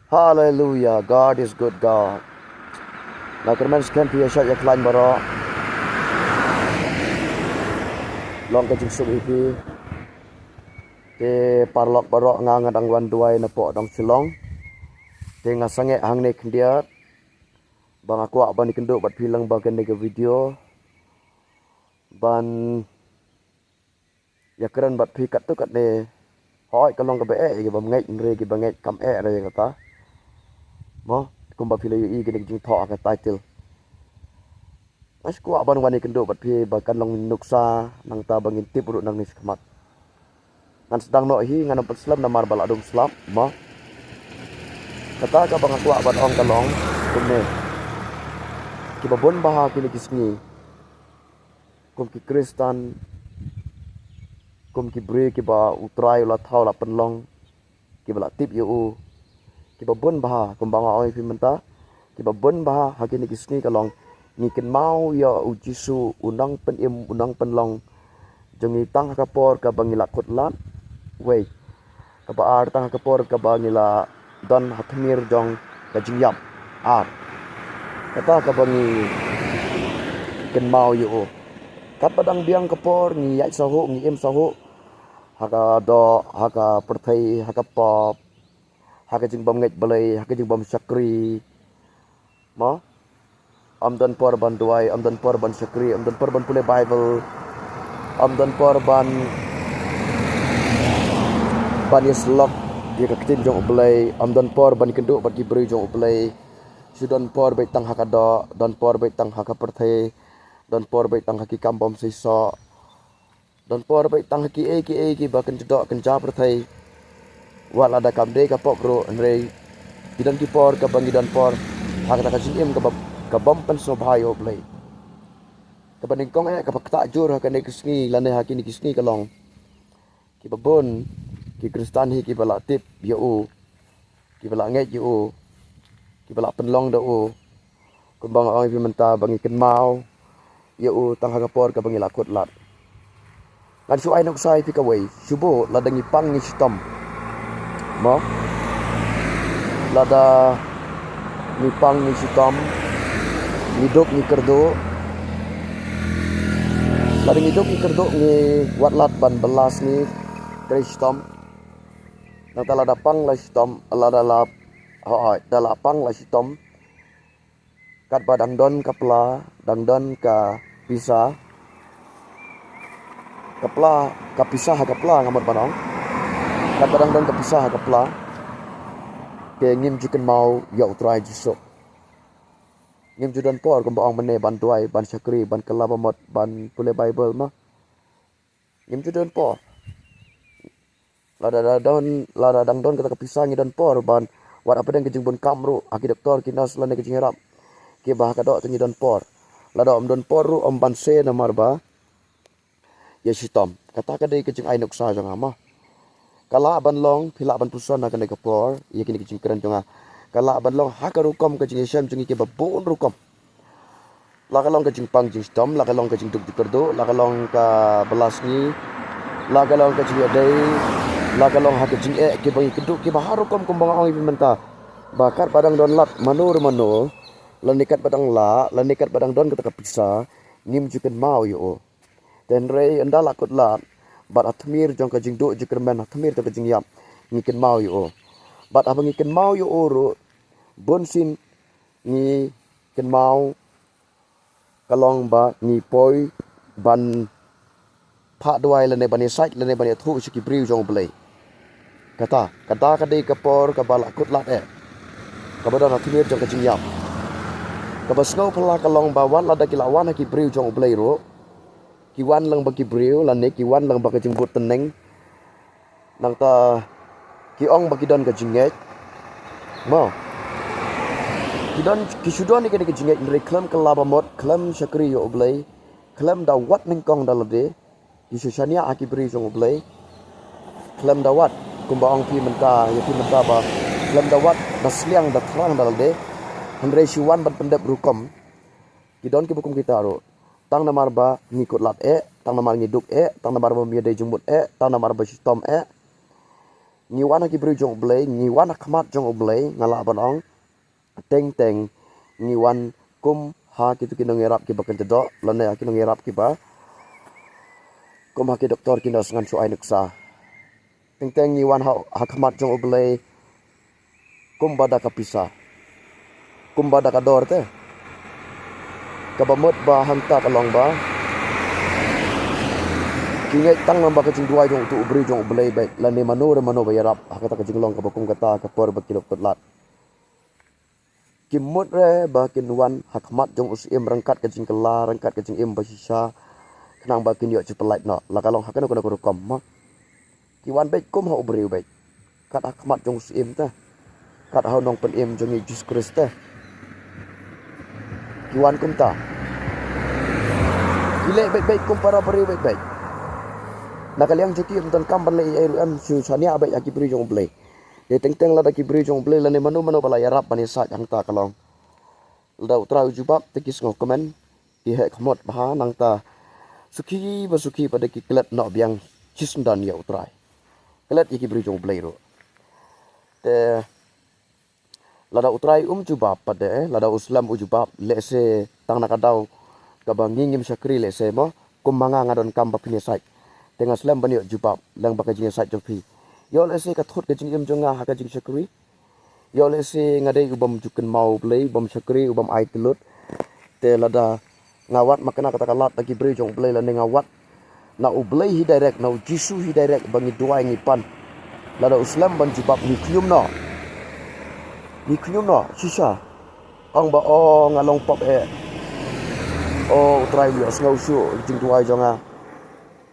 Hallelujah. God is good God. Nah, kermen sekian pia syat yak lain bara. Long kajing sum ipi. Te parlok bara ngangat ang wan duai na po dong silong. Te ngasange hang ne kendiat. Bang aku ak ban ikenduk bat pilang bagian nega video. Ban ya keren bat pi kat tu kat ne. Hoi kalong ka be e bam ngai ngre ki bangai kam e re kata. Mo kumba pila yu i kene jing tho ka title. Mas ku aban wani kendo bat pi bakan long nuksa nang ta bangin tip urut nang nis kemat. Ngan sedang no hi ngan empat selam na marbal adum selam ma. Kata ka bang aku aban ong kalong kumne. Ki babon baha kini kisni. Kum ki Kristan kum ki bre ki ba utrai la thau la penlong ki bala tip yu u. Ki babon baha kum bang oi pi menta. Ki babon baha hakini kisni kalong ni ken mau ya ujisu unang penim unang penlong jongi tang kapor ka bangila kutlat wei ka ba ar tang kapor ka bangila don hatmir jong ka jingyap ar kata ka bangi ken mau yo kat padang biang kapor ni yai sahu ni em sahu haka do haka perthai haka pop haka jing bam ngai balai haka jing bam sakri mo amdan por ban duai amdan por ban sakri amdan por ban pule bible amdan por ban yeslok dia kakitin jong ublay amdan por ban kenduk bat gibri jong ublay sudan por bai tang hakada dan por bai tang haka perthai dan por bai tang haki kambom siso dan por bai tang haki ki ba kan jedok kan ja perthai wal ada kamde ka pok ro nrei idan ki por ka bangi dan por haka ka jim ka bom pen so bhayo ublay kabaning kong ka pakta jur ha kane kisni lane ha kini kisni kalong ki babon ki kristan hi ki bala tip yo ki bala ngai yo ki bala penlong da o kumbang ong pi menta bangi ken mau yo tang ha kapor ka bangi lakut lat ngan su ai nok sai pi ka wei subo ladangi pang ni stom mo lada ni pang ni stom ni dok ni kerdo Ladang hidup ikerduk ni watlat ban belas ni dari stom. Nang tala dapang la stom, ala dalap dalapang la stom. Kat badang don kapla, dang don ka pisa. Kapla ka pisah kapla ngamot banong. Kat badang don ka pisah kapla. Ke ngim juken mau ya utrai jisuk. Ngim judan por kumbaong mene ban tuai ban syakri ban kelabamot ban pule bible mah ngim judan por lada dang don kata kepisang dan por ban wat apa dan kejing bun kamru aki doktor kinas lane kejing herap ke bah kadok tengi dan por lada om don por ru om ban se na marba ya sitom kata kadai kejing ainuk sa jang amah kala ban long pila ban puson na kene kapor ya kini kejing keren jonga kala ban long hakarukom kejing syam jengi ke babun rukom lakalong kejing pang jing stom lakalong kejing duk dikerdo lakalong ka belas ni lakalong kejing adai lakalong ha kejing ke bangi keduk ke baharukom kumbang ong pimenta bakar padang don lat manur lanikat padang lanikat padang don kata kapisa ngim juken mau yo dan rei anda lakut lat bat atmir jong kejing duk jikermen atmir to kejing yap ngiken mau yo bat abang ngiken mau yo oro bonsin ni ken mau kalong ba ni poi ban pha duai lane bani site lane bani thu siki briu jong blai kata kadai kapor ka bala kut lat ka badon athmir jong kejing yap ka basno phala kalong ba wan lada kilawan ki briu jong blai ro ki wan lang ba ki briu lane ki wan lang ba kejing but teneng nang ta ki ong ba ki don kejing ngek mo ki sudon ni kene kejing ngek reklam kelaba mot klam syakri yo blai klam da wat ning kong dalade ki susania aki briu jong blai klam da wat kumba ong pi menta ya pi menta ba klam da wat nasliang da thrang dalade handre siwan ban pendep rukom ki don ki bukum kita ro tang namar ba ngikut lat tang namar ngiduk tang namar ba miade jumbut tang namar ba sistom ngiwan ki bru jong blay ngiwan khmat jong blay ngala ban ong teng teng ngiwan kum ha ki tu ki ngerap ki bakan jadok lane ki ngerap ki ba kum ha ki doktor ki nas ngan su ai nuksa teng teng ngiwan ha khmat jong blay kum bada ka pisa kum bada ka dor te ka bamot ba hanta ka long ba kingai tang namba ka jing duai jong tu ubri jong blay bai lane mano ba yarap ha ka jing long ka bakum kata ka por ba kilok lat kimut re ba kinwan hakmat jong usim rangkat ke jing kala rangkat ke jing im ba sisa kenang ba kin yo chupelait no la kalong hakana ko kom ma kiwan bai kum ha ubri bai kat hakmat jong usim ta kat ha nong pen im jong Jesus Christ ta kiwan kum ta gile bai kum para beri bai nakaliang joki am tan kam ban le ai am su sania bai aki bri jong blai de teng teng la da ki bri jong blai la ne manu bala yarap bani sa yang ta kalong la utra ujubab te kis ngo komen ki he khmot ba nang ta suki pada ki klet no biang chisndan ya utrai klet ki bri jong blai ro te la da utrai jubab pada la da uslam ujubab le se tang nakadau ka bangingim sakri le se mo kumanga ngadon kam ba pinesai tengah slam bani jubab lang ba ka jing sai jong pi yo le se ka thot ka jing im jonga ha ka jing sakri yo le se ngadai ubam juken mau blai bom sakri ubam ai telut te lada ngawat makana kata kalat lagi beri jong blai la ngawat na ublai hi direct na jisu hi direct bangi dua ngi pan lada uslam ban jubab ni kyum no sisa ong ba o ngalong pop o try li os ngau su jing dua jonga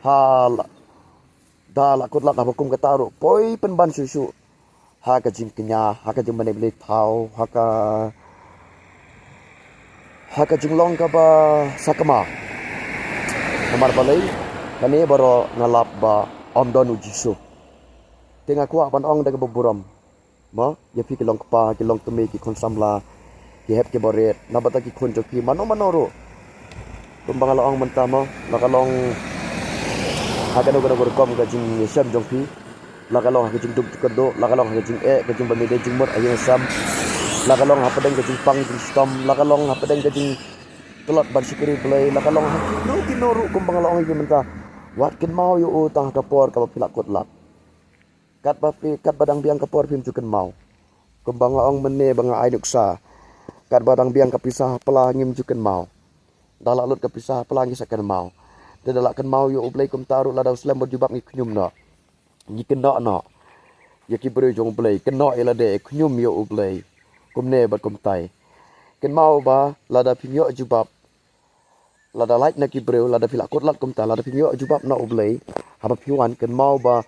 hal da la kut la ka bakum kataru poi pen ban susu ha ka jing kenya ha ka jing bane beli thau ha ka jing long ka ba sakama kamar balai kane baro ngalap ba om donu jisu tenga kuak ban ong daga buram ma ya pi kilong pa kilong tumi ki kon samla ki hep ki boret na bata ki kon joki mano ro kumbang ong mentama la kalong hagano gano kom ga jing sham jong pi la kalong ha jing duk kedo la kalong ha jing ga jing bani de jing mot ayeng sam la kalong ha pedeng ga jing pang jing stom la kalong ha pedeng ga jing telot ban sikri play la kalong ha kino ru kumbang ong gi menta wat kin mau yo utang kapor ka pilak kot lap kat badang biang kapor pim juken mau kumbang ong mene banga ai nuksa kat badang biang kapisah pelangim juken mau dalak lut kapisah pelangi sakan mau de dalak kan mau yo ublai kum taru la daw slam bojubak ngi knyum no ngi keno no ya ki bru jong blai keno ila de knyum yo ublai kum ne bat kum tai ken mau ba la da pim yo jubab la da like na ki bru la da pilak kot lat kum ta la da pim yo jubab no ublai haba piwan ken mau ba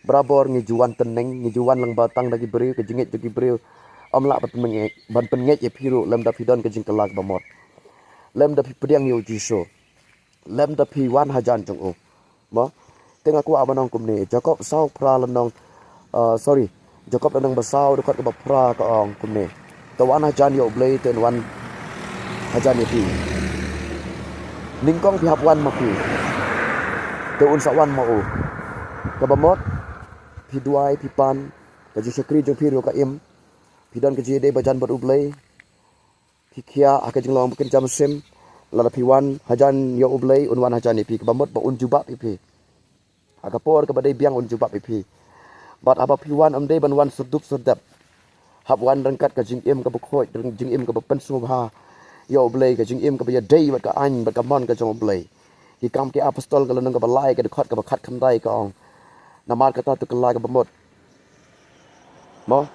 brabor ngi juwan teneng ngi juwan lang batang da ki bru ke jingit ki bru om la bat mengek ban pengek ye piru lam da pidon ke jing kelak ba mot lam da pediang yo jiso lem da pi wan hajan jong o ma tengah ku abanong kum ni jakob sau pra lanong jakob lanong basau dekat ke pra ka ong kum ni to wan hajan yo blai ten wan hajan ni pi ningkong pi hap wan ma pi to un sa wan ma o ka bamot pi duai pi pan ka ji sakri jong pi ro ka im pi don ka ji de bajan bot ublai pi kia aka jing long bukan jam sim lada piwan hajan yo ublai unwan hajan ipi kebamot ba unjubak ipi akapor ke badai biang unjubak ipi bat apa piwan amdai ban wan surdup surdap hab wan rangkat ka jing im ka bukhoi jing im ka pen subha yo ublai ka jing im ka ya dai bat ka an bat ka mon ka jong ublai ki kam ki apostol ka lanang ka balai ka dekat ka bakhat khandai ka ong namar kata tu kelai ka bamot mo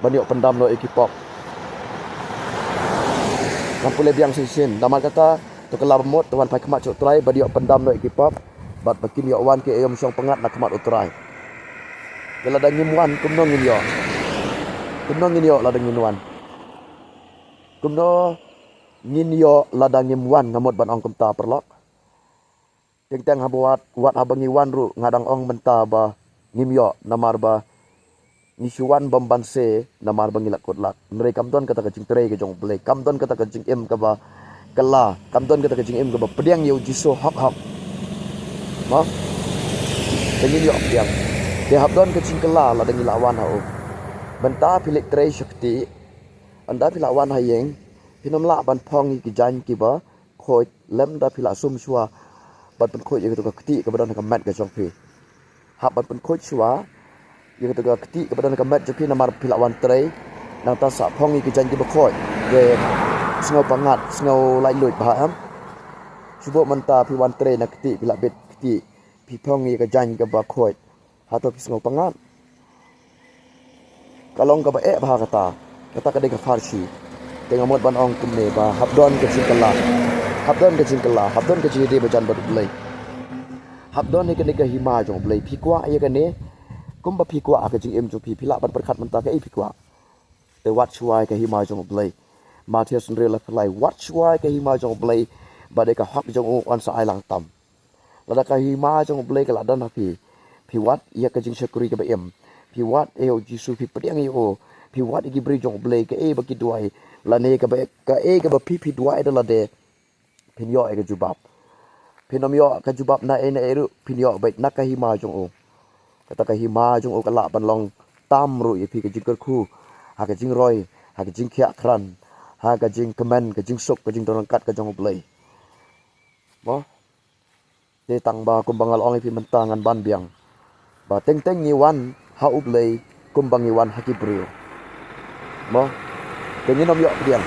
banyo pendam no ekipok kampule biang sisin damar kata to kelab mot tuan pai kemat utrai badi pendam no ekipap bat bakin yo wan ke ayam syong pengat nak kemat utrai kala da ngimwan kumno ngin yo la da ngimwan kumno ngin yo la da ngimwan ngamot ban ong kumta perlok teng teng habuat wat abangi wan ru ngadang ong menta ba ngim yo namar ba nisuan bombanse namar bangilak kotlak mereka kamdon kata kajing tray ke jong blai kamdon kata kajing im ka ba kala kamdon kata kajing im ka ba pediang yo jiso hak ma tengin yo pediang Dia habdon ke cingkela la dengi lawan hau. Benta pilik tray syakti. Anda pilak wan hayeng. Pinom la ban pong ki jan ki ba. Khoi lem da pilak sum shua. Ban pen khoi gitu keti ke badan ka mat ke jong pi. Hab ban pen khoi shua. Gitu keti ke badan ka mat jong pi namar pilak wan tray. Nang ta sa pong ki jan ki ba khoi. Ge sngau pangat sngau lai lut ba am. Subo menta pi wan tray na keti pilak bet keti. Pi pong ki jan ke ba khoi. Hato pi sngau pangat. Kalong ka ba bah kata ka de ka farsi. Tengah mod ban ong kumne ba habdon ke cingkela. Habdon ke cingde ba jan ba blai. Habdon ni ke ne ka hima jong blai phikwa ye ka ne. Kum ba phikwa ka jing em jo phi phila ban perkhat menta ka phikwa. Te wat chuai ka hima jong blai. Mathias nre la phlai wat chuai ka hima jong blai ba de ka hak jong on sa ai lang tam. Lada ka hima jong blai ka ladan ha phi wat ye ka jing sekuri ka ba em. Phi wat eo jisu phi pediang yo. Phi wat igi bri jong blai ka ba ki duai. Lane ka ba phi duai da lade. Phin yo ka jubab. Phinom yo ka jubab na na eru phin yo ba nak ka hima jong o. Kata ka hima jong o ka la ban long tam ru ye phi ka jing khu. Ha ka jing roi, ha ka jing khia kran, ha ka jing kemen, ka jing sok, ka jing dorang kat ka jong blai. Mo. Te tang ba kumbangal ong phi mentangan ban biang. Ba teng ni wan ha ublei kumbangi wan hakibrio. Mo. Kenyi nom yo diang.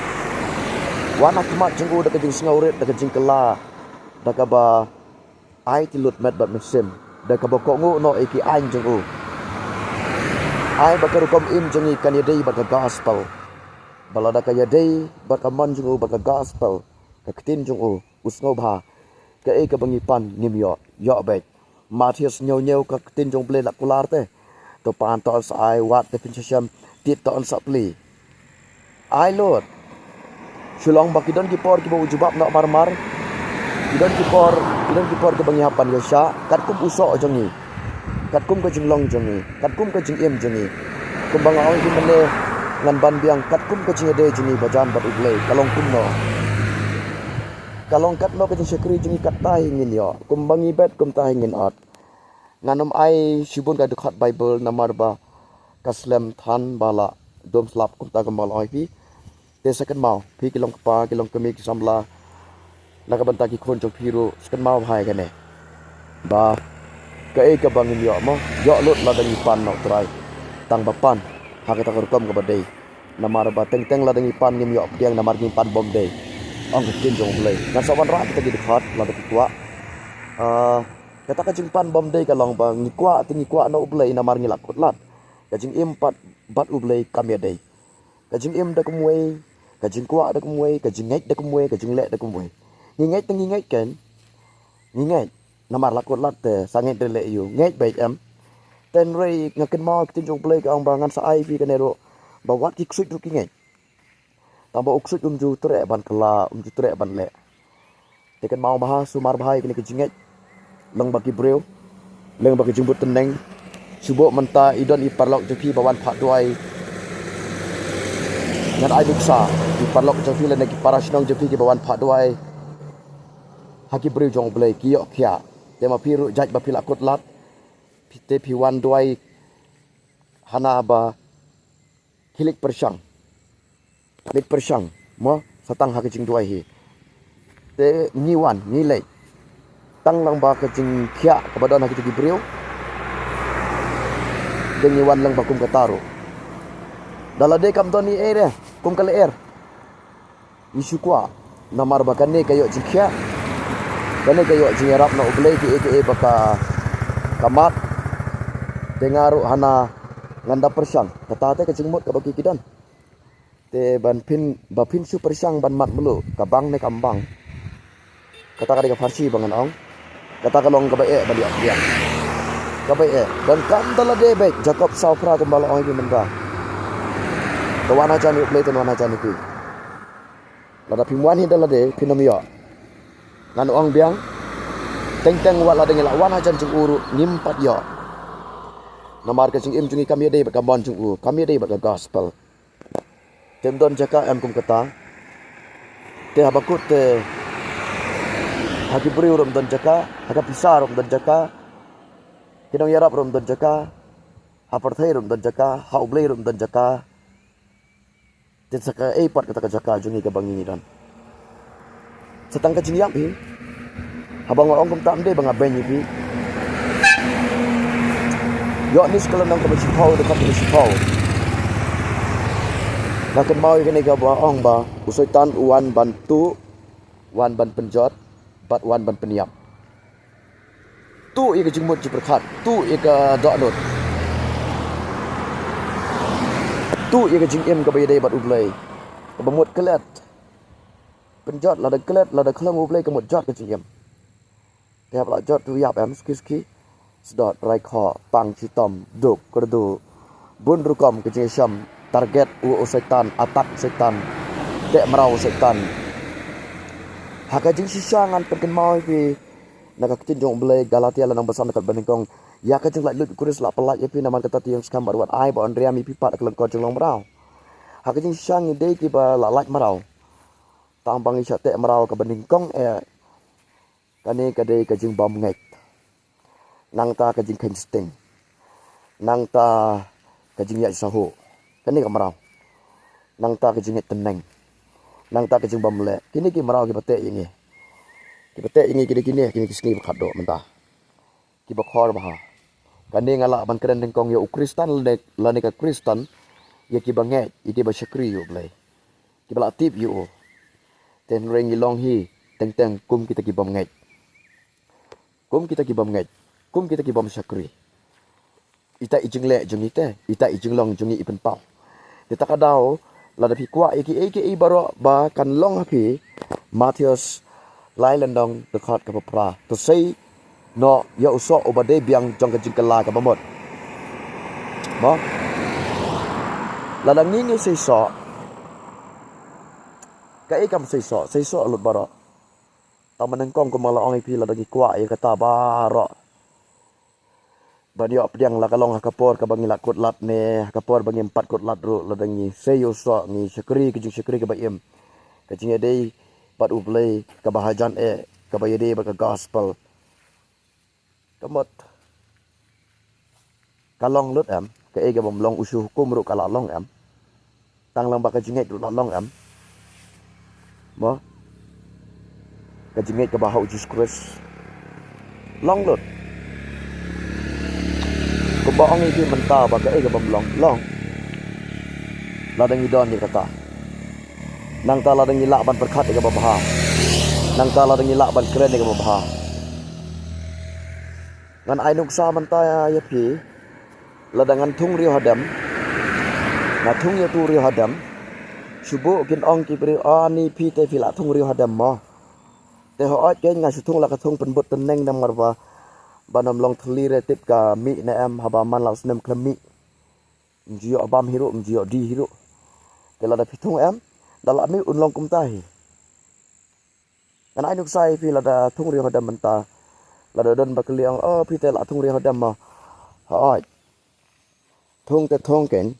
Wan akmat jeng u da kajing ngauret da kajing kela. Da ka ba ai ti lut met bat mesim. Da ka ba ko ngu no iki ain jeng u. Ai ba ka kom im jeng ikan yadei ba ka gospel. Bala da ka yadei ba ka man jeng u ba ka gospel. Ka ktin jeng u usngo ba. Ka ka bangipan nim yo yo bet. Mathias nyau ka ktin jong ble la kular te. To pan to sa ai wat te pin syam tit to on sa pli. Ai Lord. Sulong bakidon kipor ki bau jubab nak marmar. Kidon kipor ke bangi hapan ya sya. Kat kum usok jongi. Kat kum ke jinglong jongi. Kat kum ke jingim jongi. Kumbang awal ki mene ngan ban biang kat kum ke jingede jongi bajan bat ublei. Kalong kum no. Kalong kat no ke jing sekri jongi kat tahingin yo. Kumbangi bet kum tahingin ot. Nganom ai sibun ka dekat Bible namar ba kaslem than bala dom slap kum ta kemal ai pi. Te second mau phi kilong pa kilong kemi ki samla nakabanta ki khon jong phiru second mau hai ka ne ba ka ka bangin yo mo yo lot la dangi pan no try tang ba pan ha ka ta kom ka badai namar ba teng la dangi pan nim yo piang namar ni pan bom dei ong ka tin jong blai na sawan ra kita di dekat la ta kwa kata ka jing pan bom dei ka long ba ni kwa no blai namar ni la kut lat ka jing impat bat ublai kamya dei ka jing im da kumwei ka jing kwa da kumwei ka jing ngek da kumwei ka jing le da kumwei ni ngek ken ni ngek namar lakot lat te sanget de le yu ngek bai em ten rei ngaken ma tin jong play ka ong bangan sa ai pi kanero ba wat ki ksut ki ngek tamba uksut ju tre ban kala ju tre ban le te kan mau bahas sumar bahai kini ke jing ngek long ba ki breu leng ba ki jumbut teneng subo menta idon i parlok je pi bawan phat duai ngan ai duksa di parlok je pi le neki parasnong je pi ki bawan phat duai haki breu jong blai ki yo khia te ma piru jaj ba pila kot lat te pi wan duai hana ba hilik persang mo satang haki jing duai hi te ni wan ni le tang lang ba ka jing khia ka badon haki ti breu de ni wan lang ba kum ka taro dalade kam don ni ere kum ka le er isu kwa namar ba kan ne kayo jing khia kane kayo jingarap na ublay ki aka baka kamat dengaru hana nganda persang tatate ka jingmot ka baki kidan te ban pin su persang ban mat mulu kabang ne kambang kata ka farsi bangan ong kata ka long ka bae bali dia ka bae dan kam dala de be jakob saufra kembala ong ki menda tawana jani ublay tawana jani ki lada pimwan hi dala de pinomio ngan ong biang teng wala dengan lawan hajan jeng uru nimpat yo namar ke jeng im jungi kami dei baka bon jeng u kami dei baka gospel tem don jaka em kum kata te habakut te haki beri rom don jaka haka pisar rom don jaka kidong yarap rom don jaka Haparthai rum dan jaka, haublay rum dan jaka. Tin saka part kata jaka jungi ka bangi dan. Setang ka jingyam pi. Habang ong kum tam de bang aben pi. Yo ni sekolah nang ka sipau dekat ka sipau. Makan mau kini ka ba ong ba usoi tan uan bantu wan ban penjot bat wan ban peniap. Tu ika jingmut jiperkat, tu ika doknut. Tu ika jingim ka bayadai bat ublay. Ka bamut kelet. Penjot lada kelet lada kelam ublay ka mut jot ka jingim. Tiap la jot tu yap em ski. Sedot rai kho pang citom duk kerdu. Bun rukom ka jingisham target setan atak setan. Dek merau setan. Haka jing sisangan perken mau pi nakakatin jong belai Galatia lanang besar dekat bandingkong ya ka jing lut kuris la pelak ya pi naman kata tiang skam baruan ai ba andrea mi pipat keleng ko jong long merau. Haka jing sisang ide ki ba la lak merau. Tampang isya tek merau ka bandingkong kani kadai ka jing bom ngek. Nang ta ka jing ken sting. Nang ta ka jing ya sahu. Kani ka merau. Nang ta ka jing teneng. Nang tak kejeng bamle kini ki marau ki bate ini kini kisni bakado mentah ki bakhor bah kani ngala ban keren dengkong ya ukristan lane ka kristan ya ki banget ite ba syakri yo blai ki bala tip yo ten ring long hi teng kum kita ki bam nget kum kita ki bam syakri ita ijing le jung ita ijing long jung ipen pau kita kadau lada pi kwa eki baro ba kan long pi Matius lailandong dekat ke pra to say no ya uso obade biang jong ke jingkala ka bamot mo lada ngingi say so ka ekam say so lut baro tamaneng kong ko mala ong pi lada ki kwa kata baro banyo pediang la kalong hakapor ka bangi lakut lat ne hakapor bangi 4 kot lat ru la dangi seyo so ngi syakri ka bayem ka jinge dei pat ublay ka bahajan ka bayede ba ka gospel kamot kalong lut am ka ga bom long usu hukum ru kala long am tang lang ba ka jinge ru long am mo ka jinge ka bahau Jesus Christ long lut kubaong iki mentah ba ka bamlong long ladang idon ni kata nang ta ladang ilak ban perkat ka babaha nang ta ladang ilak ban keren ka babaha ngan ai nuk sa mentah ya pi ladangan thung rio hadam na thung ya tu rio hadam subu kin ong ki pri ani pi te fila thung rio hadam mo te ho ot ke nga su thung la ka thung penbut teneng nam marba banam long thli re tip ka mi na am haba man laus nem klami jio abam hiro jio di hiro tela da pitung am dala mi un long kum tai kan ai nuk sai pi la da thung ri hodam menta la da don bakliang pi te la thung ri hodam ma hoi thung te thong ken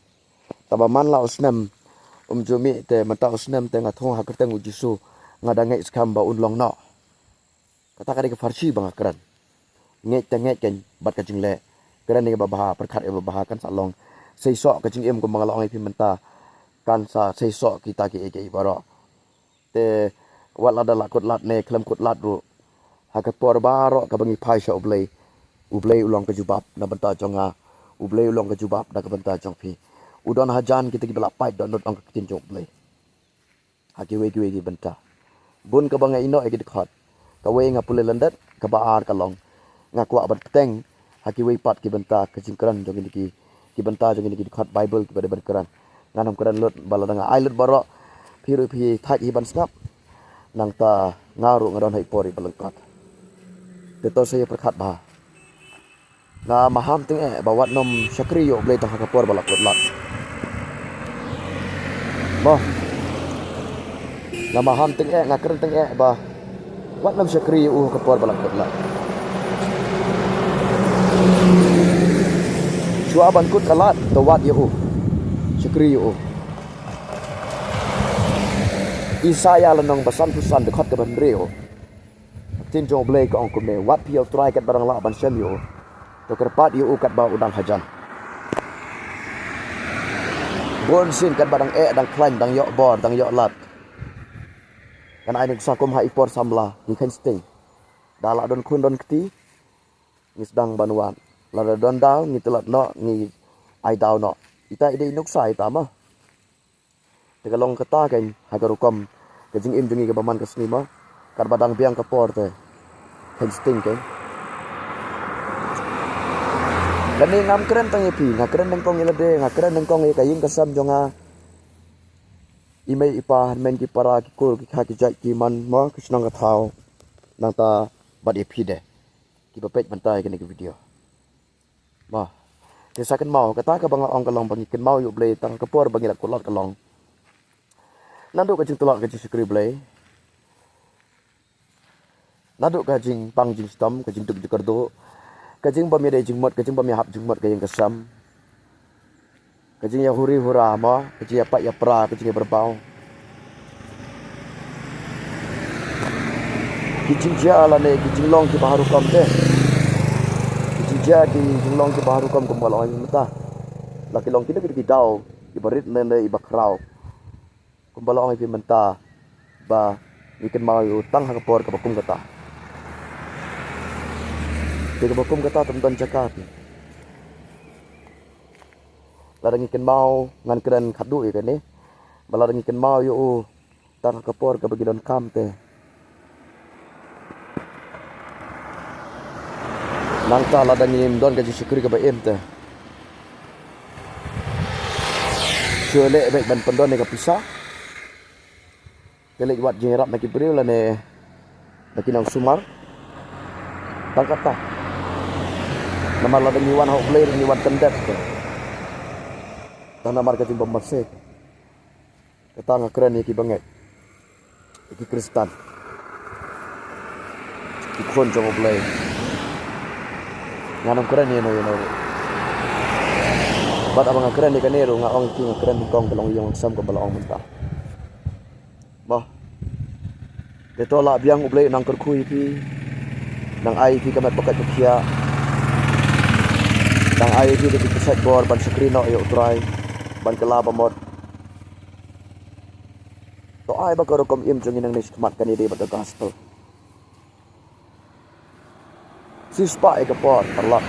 taba man laus nem jumi te menta us nem te nga thong ha kerteng ujisu ngadangai skam ba un long no kata kari ka farsi bang akran nget ken bat ka jingle keren ni babaha perkhat babaha kan salong seisok ka jingem ko mangalong ipi menta kan sa seisok kita ki baro te wala da lakut lat ne klem kut lat ru hakat por baro ka bangi phai sha ublay ulong ka jubab na benta jonga ublay ulong ka jubab da ka benta jong pi udon hajan kita ki belak pai don ong ka tin jong ublay haki we ki benta bun ka bangai ino ki dekat ka we nga pule landat ka baar ka long ngakwa berteng haki we pat ki benta ka jingkran jong ini ki benta jong ini ki dekat bible ki pada berkeran nganam keran lut baladanga ai lut baro phiru phi thai hi ban snap nang ta ngaru ngadon hai pori balengkat teto saya perkhat ba na maham ting bawat nom syakri yo blai tang hakapor balak lat ba na maham ting ngakren ting ba wat nom syakri yo hakapor balak lat Suaban kut kalat tawat yo syakri yo Isaya lenong basan pusan dekat ke bandreo tin jong blai ka ong kumne wat piau try kat barang la ban sem yo to kerpat yo kat ba udang hajan Bon sin kan badang dang climb dang yok bor dang yok lat. Kan ai nek sakum ha ipor samla ni kan sting. Dalak don kun don keti ni sedang banuan. Lada don daw ni telat no ni ai daw no. Ita ide inuk sai ta mah. Tegalong kata kan hagarukom kejing im jungi ke baman ke sini mah. Kan badang biang ke por te. Kan sting kan. Kani ngam keren tang yepi, ngakeren nang kong ilade, ngakeren nang kong kaying kasam jonga. Imei ipa men ki para ki kul ki khaki jai ki man ma kisnang ka thau nang ta bad yepi de. Ki bapet bantai kini ki video. Ma. Kisa kan mau kata ka bang ong kalong bang ken mau yu blei tang kapor bang ilak kulot kalong. Nanduk ka jing tulak ka jing sukri blei. Nanduk ka jing pang jing stam ka jing duk jikardo. Kajing bami ada jing mot, kajing bami hap jing mot kajing kesam. Kajing ya huri hura ma, kajing ya pak ya pra, kajing ya berbau. Kajing ja la ne, kajing long ki baharu kam te. Kajing ja ki kajing long ki baharu kam kumbal oi mata. Laki long kita ki dau, ki barit ne iba krau. Kumbal oi ki menta ba ikan mau utang ha kapor ka bakum kata. Tiga bakum kata teman cakap. Ladang ikan mau ngan keren khadu ikan ni. Baladang ikan mau yo tang kapor ka bagi don kam te. Nangta ladang im don ka syukuri ka ba im te. Syole baik ban pendon ni ka pisah. Kelek buat jerap nak beri lah ne. Nak nang sumar. Tang kata. Nama ladang iwan hok bler ni wan tendet ke. Tanah market timbang masek. Kata ngakeren iki banget. Iki Kristan. Ikon jong bler. Nganam keren ni no. Bat abang ngakeren ni kanero ngaong iki ngakeren kong belong yung sam ko belong mentah. Bah. Deto la biang ublei nang kerkui pi. Nang ai pi kamat pakat kia. Nang ai pi di keset bor ban screen yo try. Ban kelaba mod. To ai ba ko kom im jong inang nis kemat kanidi bat gospel. Sispa ke por terlak.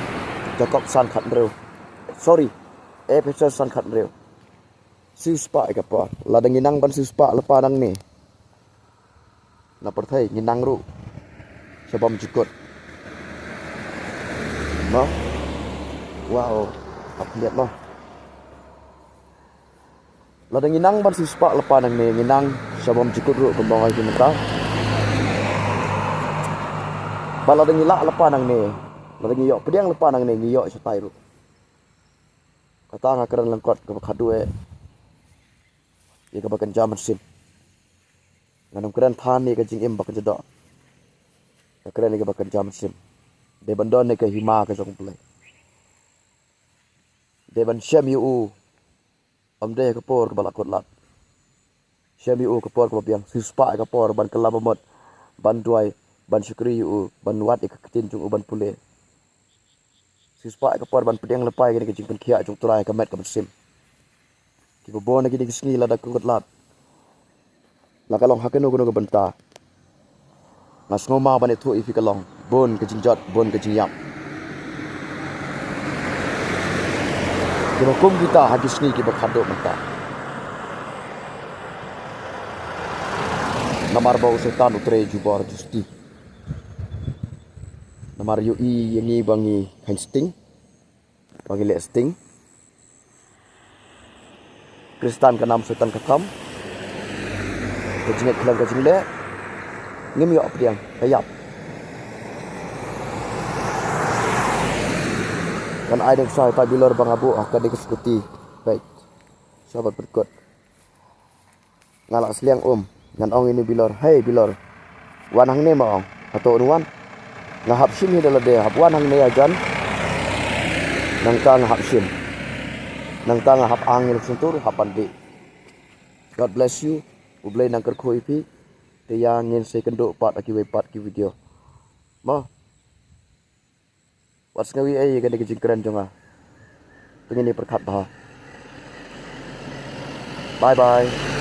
Jakob san khat reu. Sorry. Episode san khat reu. Sispa ke por. Ladang inang ban sispa lepa nang ni. Na perthai nginang ru. Sebab jikut. No? Wow. Aku lihat loh. Ladang inang ban sispa lepa nang ni nginang sebab jikut ru kembang ai kita. Bala ladang ilak lepa nang ni. Ladang yok pediang lepa nang ni ngiyok setai ru. Kata ngakeren lengkot ke khadu e. Ia ke bakan jam sim. Nganam keren than ni ke jing im bakan jedok. Keren ni ke bakan jam sim. De bandon ni ke hima ke jong play. De ban syam yu om de ke por ke balak kotlat. Syam yu ke por ke biang sispa ke por ban kelabamot ban duai ban syukri yu ban wat ke ketin jung ban pule. Sispa ke por ban pediang lepai ke jing kia jung turai ke met ke sim. Ki bobon lagi di sini lada kotlat. La kalong hakeno kuno ke benta. Ngas ngoma ban itu ifi kalong bon ke jingjot bon ke jingyam. Kino kum kita hadis ni ki bakhado menta. Namar bau setan utre jubar justi. Namar yu i yang ni bangi hensting. Bangi le sting. Kristan ke nam setan kakam. Kejingat kelang kejing le. Ngim yok pediang kayap. Kan ai dek sai pa bilor bang abu akan dikeskuti. Baik. Sahabat berikut. Ngalak seliang ngan ong ini bilor. Hey bilor. Wan hang ne ma ong. Atau nuan. Ngahap sim hi dalade hap wan hang ne ajan. Nang ta ngahap sim. Nang ta ngahap angin sentur hapan di. God bless you. Ublay nang kerkoi pi. Tiyang ngin say kendo pat aki way pat ki video. Mo. What's ngawi ay gani kejing keren jonga. Tungin ni perkat bah. Bye bye.